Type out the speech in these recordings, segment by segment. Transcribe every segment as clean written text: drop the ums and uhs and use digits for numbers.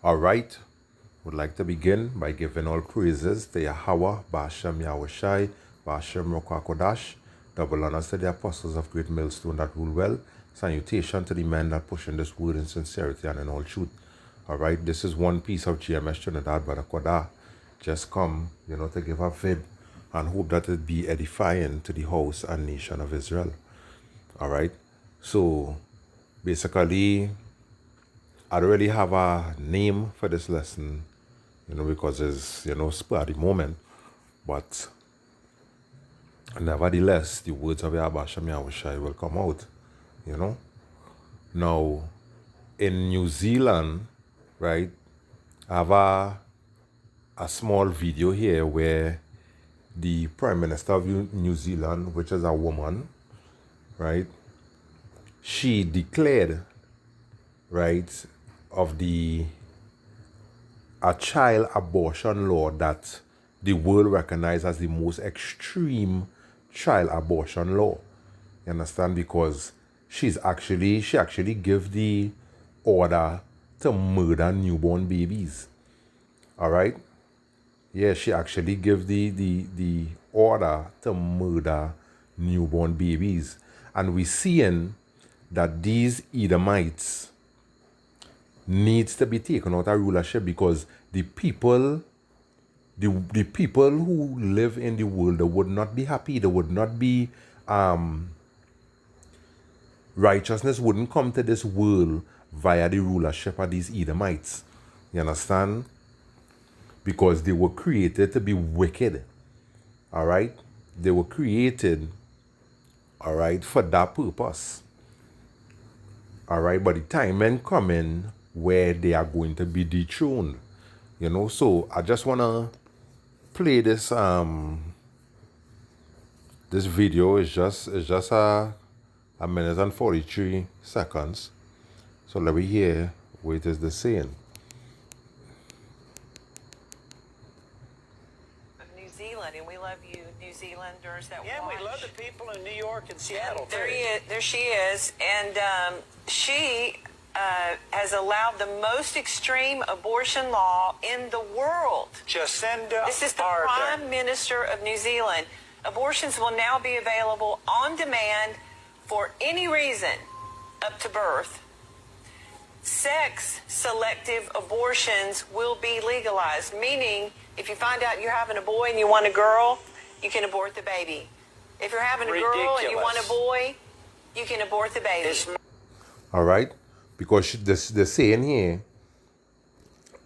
All right, would like to begin by giving all praises to Yahweh, Ba'ashem Yahushai, Ba'ashem Rokakodash, double honors to the apostles of Great Millstone that rule well, salutation to the men that push in this word in sincerity and in all truth. All right, this is one piece of GMS Trinidad Barakoda. Just come, to give a fib and hope that it be edifying to the house and nation of Israel. All right, so basically, I don't really have a name for this lesson, because it's, spur at the moment. But nevertheless, the words of Yahweh Shem Yahushai will come out, Now, in New Zealand, right, I have a small video here where the Prime Minister of New Zealand, which is a woman, right, she declared, right, of a child abortion law that the world recognized as the most extreme child abortion law. You understand? Because she actually gave the order to murder newborn babies. All right? Yeah, she actually gave the order to murder newborn babies. And we're seeing that these Edomites needs to be taken out of rulership because the people who live in the world, they would not be happy. They would not be righteousness wouldn't come to this world via the rulership of these Edomites. You understand? Because they were created to be wicked. All right? They were created, all right, for that purpose. All right? But the time ain't coming where they are going to be dethroned. So I just want to play this this video. It's just a minute and 43 seconds. So let me hear what it is they're saying. New Zealand, and we love you, New Zealanders that Yeah, watch. we love the people in New York and Seattle, There she is, and she has allowed the most extreme abortion law in the world. Jacinda This is the Ardern. Prime Minister of New Zealand. Abortions will now be available on demand for any reason up to birth. Sex-selective abortions will be legalized, meaning if you find out you're having a boy and you want a girl, you can abort the baby. If you're having a girl and you want a boy, you can abort the baby. All right? Because they're saying here,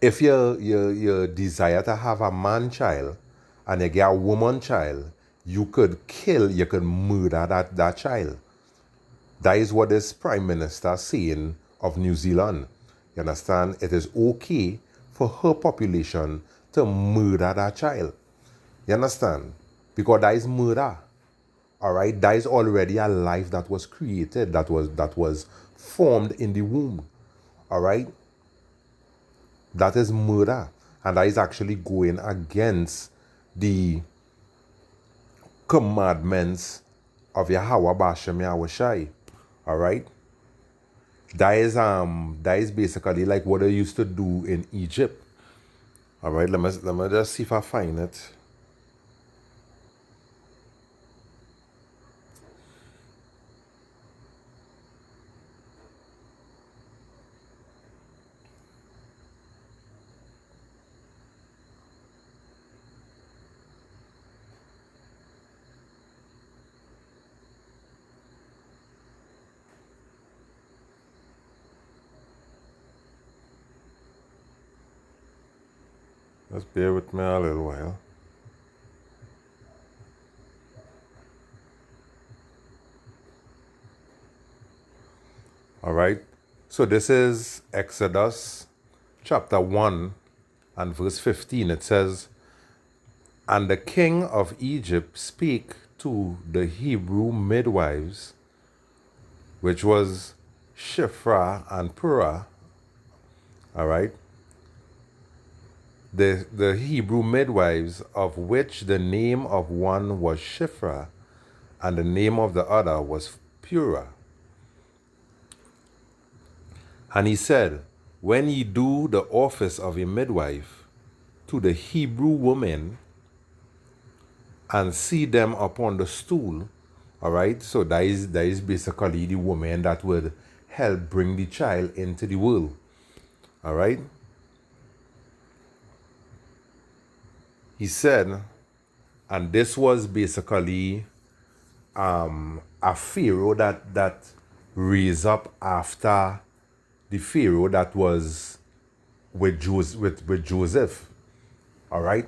if you desire to have a man child and you get a woman child, you could murder that child. That is what this Prime Minister saying of New Zealand. You understand? It is okay for her population to murder that child. You understand? Because that is murder. All right? That is already a life that was created, that was formed in the womb. All right? That is murder. And that is actually going against the commandments of Yahweh Ba'ashem Yahushai. All right? That is basically like what they used to do in Egypt. All right? Let me just see if I find it. Just bear with me a little while. All right. So this is Exodus chapter 1 and verse 15. It says, "And the king of Egypt spake to the Hebrew midwives, which was Shiphrah and Puah." All right. The Hebrew midwives, of which the name of one was Shiphrah, and the name of the other was Puah. And he said, when ye do the office of a midwife to the Hebrew woman and see them upon the stool, all right? So that is basically the woman that would help bring the child into the world, all right? He said, and this was basically a pharaoh that raised up after the pharaoh that was with Joseph, all right?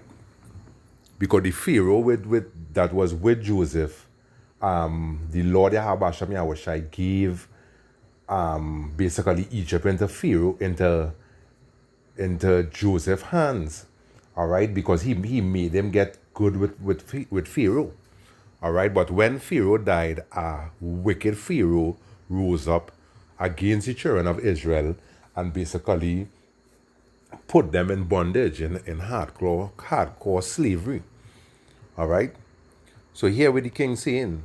Because the pharaoh that was with Joseph, the Lord Yahweh Hashem Yahushai gave basically Egypt into Pharaoh into Joseph's hands, all right? Because he made them get good with Pharaoh, all right? But when Pharaoh died, a wicked Pharaoh rose up against the children of Israel and basically put them in bondage, in hardcore slavery, all right? So here with the king saying,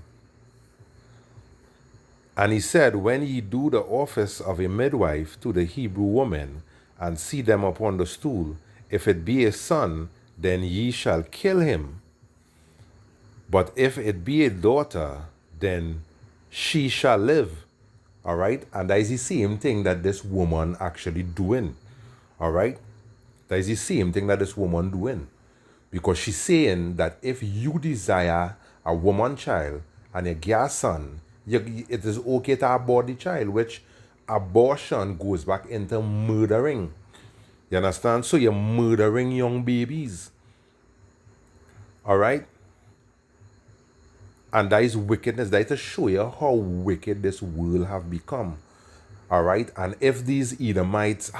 and he said, when ye do the office of a midwife to the Hebrew woman, and see them upon the stool, if it be a son, then ye shall kill him. But if it be a daughter, then she shall live. All right? And that is the same thing that this woman actually doing. All right? That is the same thing that this woman doing. Because she's saying that if you desire a woman child and you get a son, it is okay to abort the child, which abortion goes back into murdering. You understand? So you're murdering young babies. All right? And that is wickedness. That is to show you how wicked this world have become. All right? And if these Edomites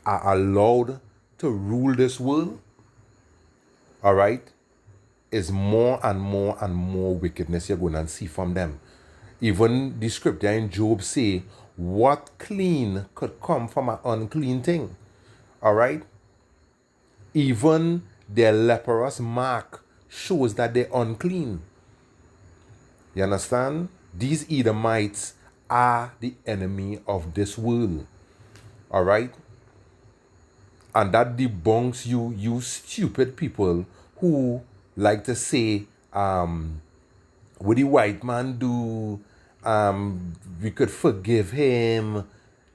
are allowed to rule this world, all right, is more and more and more wickedness you're going to see from them. Even the scripture in Job say, what clean could come from an unclean thing? All right? Even their leprous mark shows that they're unclean. You understand? These Edomites are the enemy of this world. All right? And that debunks you stupid people who like to say, what the white man do, we could forgive him.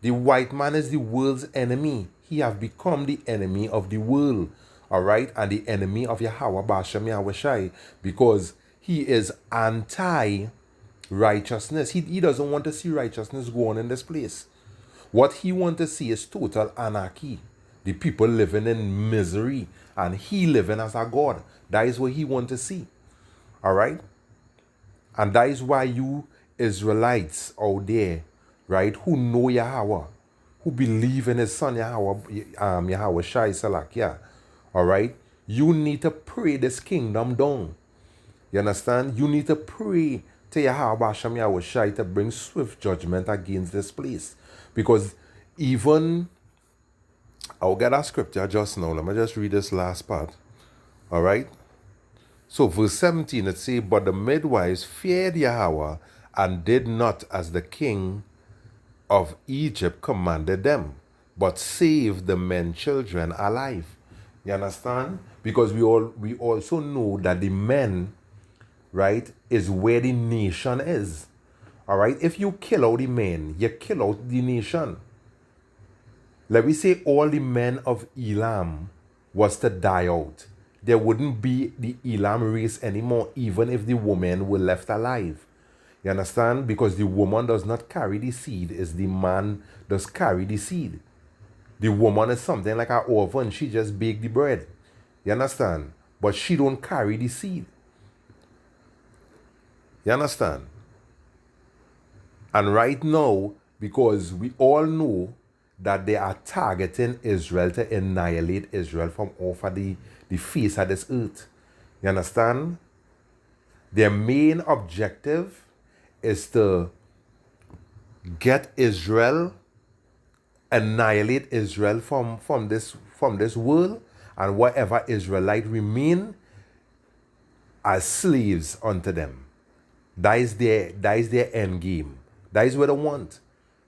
The white man is the world's enemy. He have become the enemy of the world, all right? And the enemy of Yahweh Bashem Yahushai, because he is anti-righteousness. He doesn't want to see righteousness go on in this place. What he wants to see is total anarchy. The people living in misery and he living as a God. That is what he wants to see. All right? And that is why you Israelites out there, right, who know Yahweh, who believe in his son Yahweh Shai Salakia, all right, you need to pray this kingdom down. You understand? You need to pray to Yahweh Hashem Yahweh Shai to bring swift judgment against this place. Because even, I'll get that scripture just now. Let me just read this last part. All right? So verse 17, it says, but the midwives feared Yahweh and did not as the king of Egypt commanded them, but saved the men children alive. You understand? Because we also know that the men, right, is where the nation is. All right? If you kill out the men, you kill out the nation. Let me say all the men of Elam was to die out. There wouldn't be the Elam race anymore, even if the women were left alive. You understand? Because the woman does not carry the seed, it's the man does carry the seed. The woman is something like an oven, she just bake the bread. You understand? But she don't carry the seed. You understand? And right now, because we all know that they are targeting Israel to annihilate Israel from off of the face of this earth. You understand? Their main objective is to get Israel, annihilate Israel from this world, and whatever Israelite remain as slaves unto them. That is their end game. That is what they want.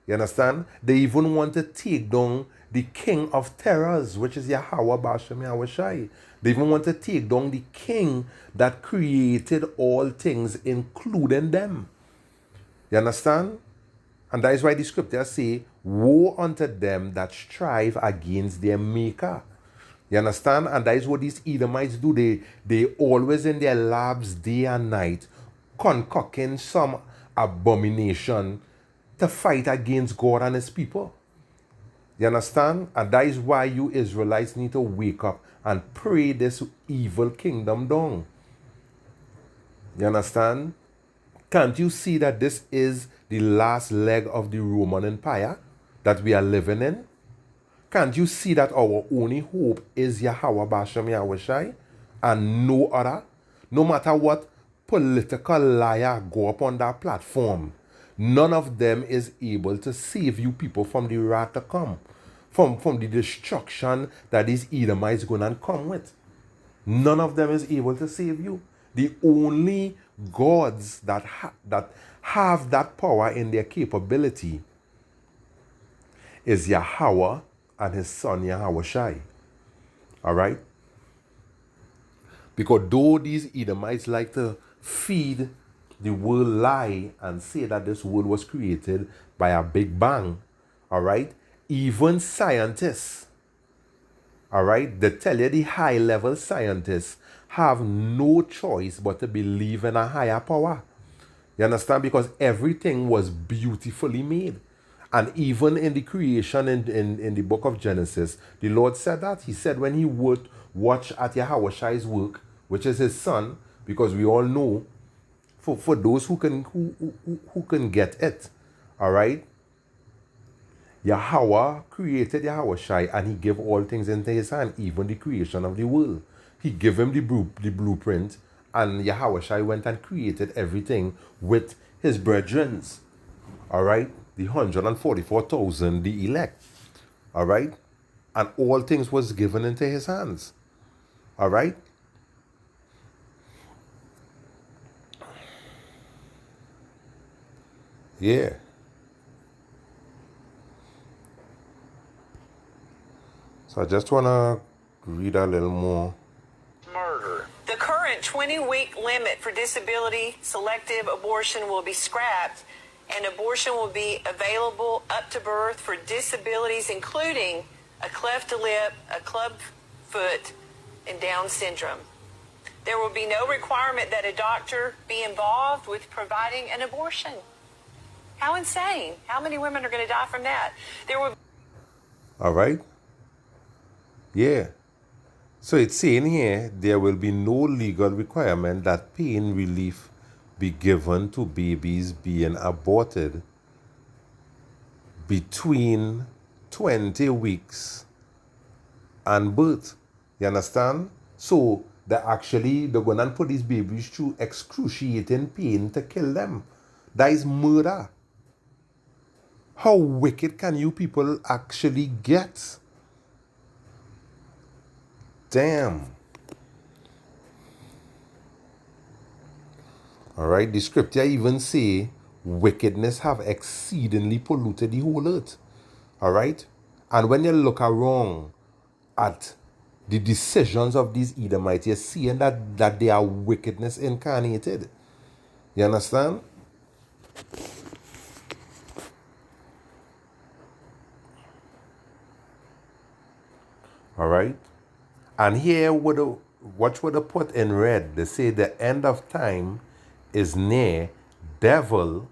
You understand? They even want to take down the king of terrors, which is Yahweh Bashem Yahushai. They even want to take down the king that created all things, including them. You understand? And that is why the scriptures say, woe unto them that strive against their maker. You understand? And that is what these Edomites do. They always in their labs day and night concocting some abomination to fight against God and his people. You understand? And that is why you Israelites need to wake up and pray this evil kingdom down. You understand? Can't you see that this is the last leg of the Roman Empire that we are living in? Can't you see that our only hope is Yahweh Bashem Yahushai and no other? No matter what political liar go up on that platform, none of them is able to save you people from the wrath to come, from the destruction that these Edomites going to come with. None of them is able to save you. The only gods that have that power in their capability is Yahweh and his son Yahushai. All right? Because though these Edomites like to feed the world lie and say that this world was created by a big bang, all right? Even scientists, all right, they tell you the high-level scientists have no choice but to believe in a higher power. You understand? Because everything was beautifully made. And even in the creation in the book of Genesis, the Lord said that. He said when he would watch at Yahushai's work, which is his son, because we all know, for those who can get it, all right? Yahweh created Yahushai and he gave all things into his hand, even the creation of the world. He gave him the blueprint, and Yahushai went and created everything with his brethren. All right? The 144,000, the elect. All right? And all things was given into his hands. All right? Yeah. So I just want to read a little more. Murder. The current 20-week limit for disability selective abortion will be scrapped, and abortion will be available up to birth for disabilities including a cleft lip, a club foot, and Down syndrome. There will be no requirement that a doctor be involved with providing an abortion. How insane. How many women are going to die from that? There will. All right? Yeah. So it's saying here, there will be no legal requirement that pain relief be given to babies being aborted between 20 weeks and birth. You understand? So they're going to put these babies through excruciating pain to kill them. That is murder. How wicked can you people actually get? Damn. All right, the scripture even say wickedness have exceedingly polluted the whole earth. All right? And when you look around at the decisions of these Edomites, you're seeing that they are wickedness incarnated. You understand? All right? And here, what would have put in red, they say the end of time is near, devil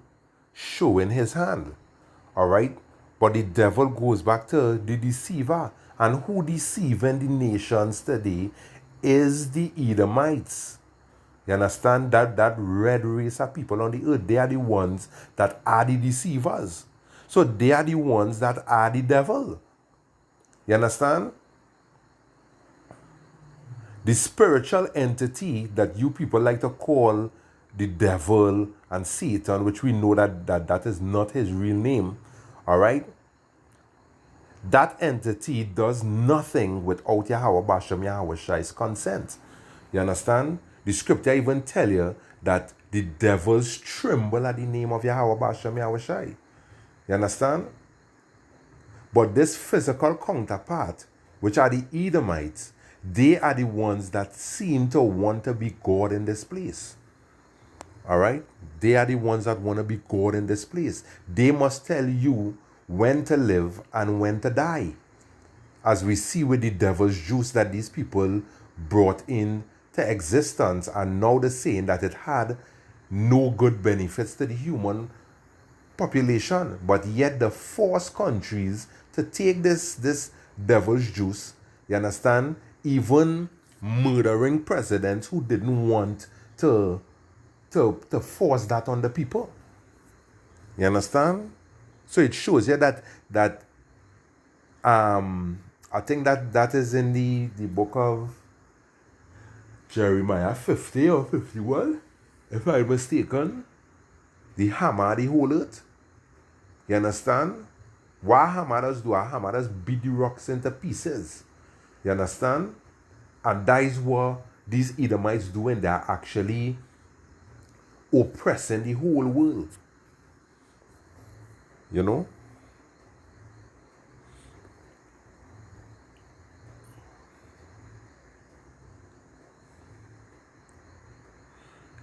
showing his hand. All right? But the devil goes back to the deceiver. And who deceiving the nations today is the Edomites. You understand? That red race of people on the earth, they are the ones that are the deceivers. So they are the ones that are the devil. You understand? The spiritual entity that you people like to call the devil and Satan, which we know that is not his real name, all right? That entity does nothing without Yahweh Bashem Yahushai's consent. You understand? The scripture even tell you that the devils tremble at the name of Yahweh Bashem Yahushai. You You understand? But this physical counterpart, which are the Edomites, they are the ones that seem to want to be God in this place. All right? They are the ones that want to be God in this place. They must tell you when to live and when to die. As we see with the devil's juice that these people brought in to existence, and now they're saying that it had no good benefits to the human population, but yet they force countries to take this devil's juice, you understand, even murdering presidents who didn't want to force that on the people. You understand? So it shows you that I think that is in the book of Jeremiah 50 or 51, if I'm mistaken. The hammer, the whole earth. You understand? What hammers do? Hammers beat the rocks into pieces. You understand? And that is what these Edomites do, and they are actually oppressing the whole world. You know?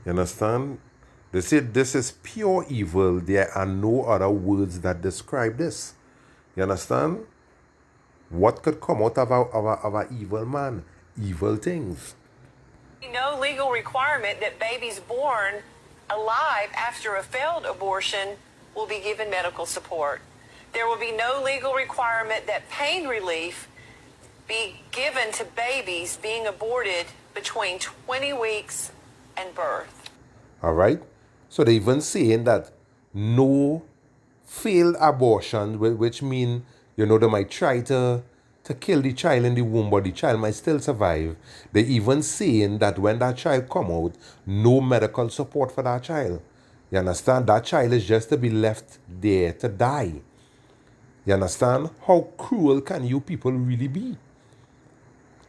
You understand? They say this is pure evil. There are no other words that describe this. You understand? What could come out of our evil man? Evil things. No legal requirement that babies born alive after a failed abortion will be given medical support. There will be no legal requirement that pain relief be given to babies being aborted between 20 weeks and birth. All right? So they even saying that no failed abortion, which mean, they might try to kill the child in the womb, but the child might still survive. They even saying that when that child come out, no medical support for that child. You understand? That child is just to be left there to die. You understand? How cruel can you people really be?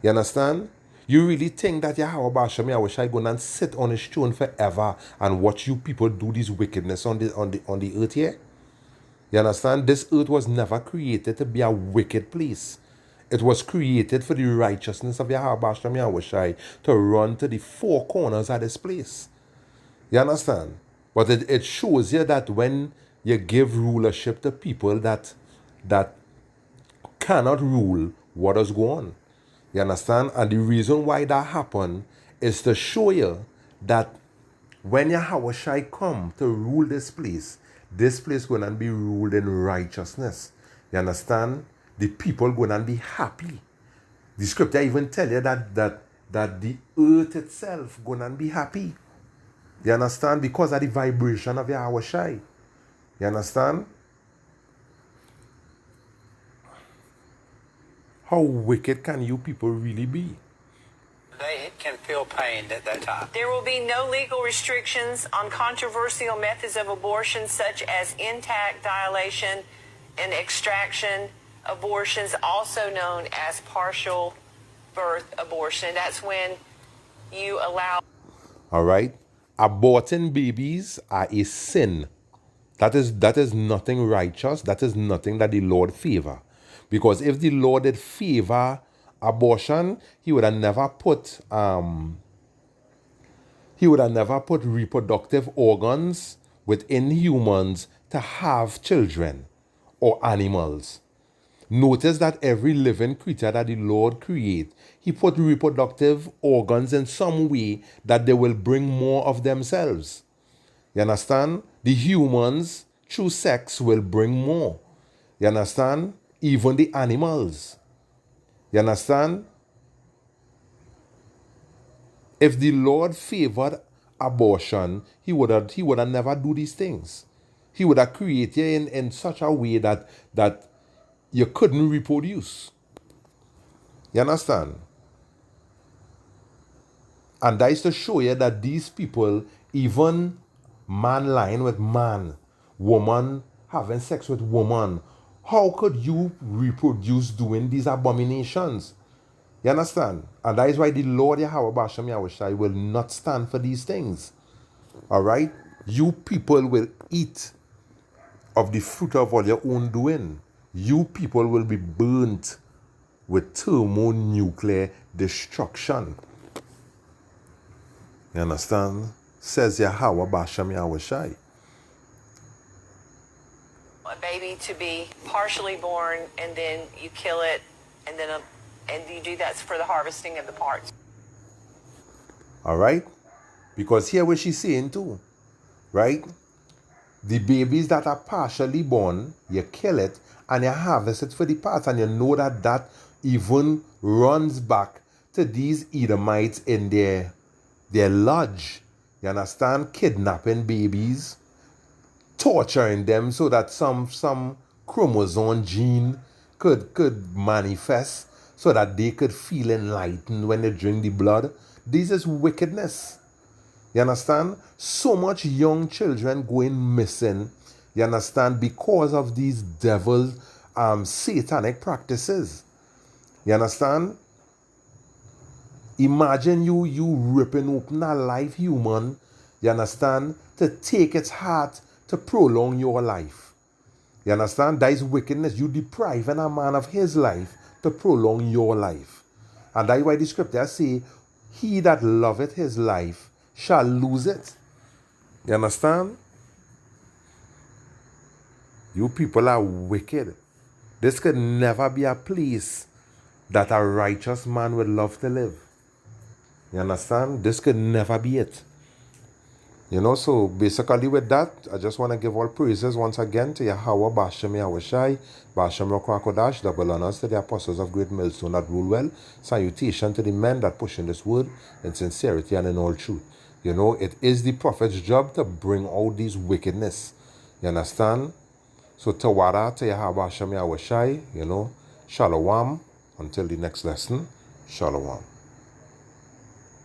You understand? You really think that Yahweh Bashem Yahushai going to sit on his throne forever and watch you people do this wickedness on the earth here? You understand? This earth was never created to be a wicked place. It was created for the righteousness of Yahweh Bashem Yahushai to run to the four corners of this place. You understand? But it shows you that when you give rulership to people that cannot rule, what does go on? You understand? And the reason why that happened is to show you that when Yahweh come to rule this place going to be ruled in righteousness. You understand? The people going to be happy. The scripture even tell you that the earth itself going to be happy. You understand? Because of the vibration of Yahweh. You understand? How wicked can you people really be? They can feel pain at that time. There will be no legal restrictions on controversial methods of abortion such as intact dilation and extraction abortions, also known as partial birth abortion. That's when you allow... All right? Aborting babies are a sin. That is nothing righteous. That is nothing that the Lord favor. Because if the Lord did favor abortion, he would have never put reproductive organs within humans to have children or animals. Notice that every living creature that the Lord create, he put reproductive organs in some way that they will bring more of themselves. You understand? The humans, through sex, will bring more. You understand? Even the animals. You understand? If the Lord favored abortion, he would have never do these things. He would have created in such a way that you couldn't reproduce. You understand? And that is to show you that these people, even man lying with man, woman having sex with woman, how could you reproduce doing these abominations? You understand? And that is why the Lord Yahweh Bashem Yahushai will not stand for these things. All right? You people will eat of the fruit of all your own doing. You people will be burnt with thermonuclear destruction. You understand? Says Yahweh Bashem Yahweh Shai. A baby to be partially born, and then you kill it, and then and you do that for the harvesting of the parts. All right? Because here what she's saying too, right? The babies that are partially born, you kill it and you harvest it for the parts, and you know that that even runs back to these Edomites in their lodge. You understand? Kidnapping babies, torturing them so that some chromosome gene could manifest so that they could feel enlightened when they drink the blood. This is wickedness. You understand? So much young children going missing, you understand, because of these devil satanic practices. You understand? Imagine you ripping open a live human, you understand, to take its heart to prolong your life. You understand? That is wickedness. You depriving a man of his life to prolong your life. And that is why the scriptures say, he that loveth his life shall lose it. You understand? You people are wicked. This could never be a place that a righteous man would love to live. You understand? This could never be it. You know, so basically with that, I just want to give all praises once again to Yahweh, Bashem Yahweh Shai, Bashem Rokwako double honors to the apostles of Great Millstone that rule well. Salutation to the men that push in this word in sincerity and in all truth. You know, it is the prophet's job to bring out these wickedness. You understand? So Tawara to Yahweh, Bashem Yahweh Shai, you know, Shalom. Until the next lesson, Shalom.